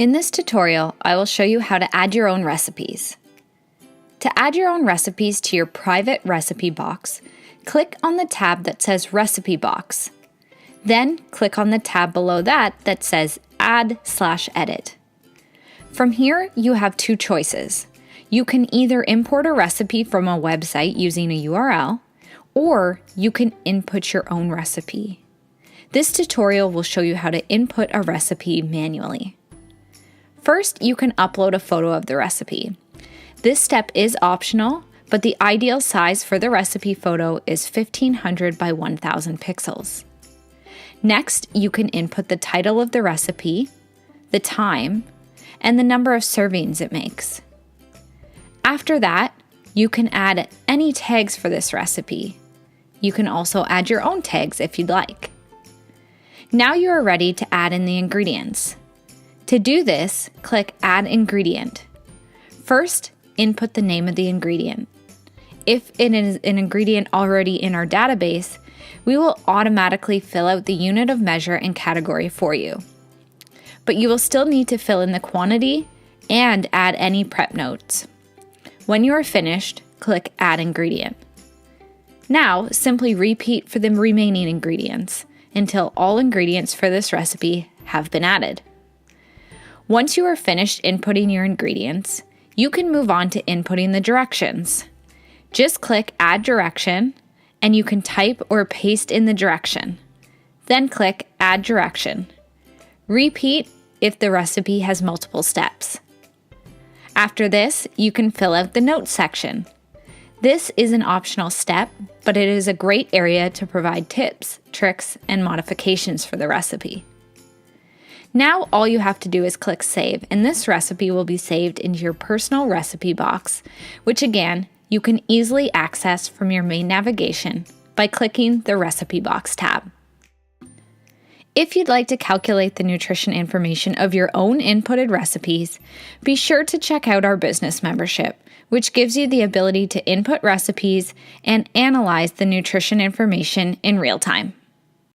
In this tutorial, I will show you how to add your own recipes. To add your own recipes to your private recipe box, click on the tab that says Recipe Box. Then click on the tab below that says Add/Edit. From here, you have two choices. You can either import a recipe from a website using a URL, or you can input your own recipe. This tutorial will show you how to input a recipe manually. First, you can upload a photo of the recipe. This step is optional, but the ideal size for the recipe photo is 1500 by 1000 pixels. Next, you can input the title of the recipe, the time, and the number of servings it makes. After that, you can add any tags for this recipe. You can also add your own tags if you'd like. Now you are ready to add in the ingredients. To do this, click Add Ingredient. First, input the name of the ingredient. If it is an ingredient already in our database, we will automatically fill out the unit of measure and category for you. But you will still need to fill in the quantity and add any prep notes. When you are finished, click Add Ingredient. Now, simply repeat for the remaining ingredients until all ingredients for this recipe have been added. Once you are finished inputting your ingredients, you can move on to inputting the directions. Just click Add Direction, and you can type or paste in the direction. Then click Add Direction. Repeat if the recipe has multiple steps. After this, you can fill out the notes section. This is an optional step, but it is a great area to provide tips, tricks, and modifications for the recipe. Now all you have to do is click Save, and this recipe will be saved into your personal recipe box, which again, you can easily access from your main navigation by clicking the Recipe Box tab. If you'd like to calculate the nutrition information of your own inputted recipes, be sure to check out our business membership, which gives you the ability to input recipes and analyze the nutrition information in real time.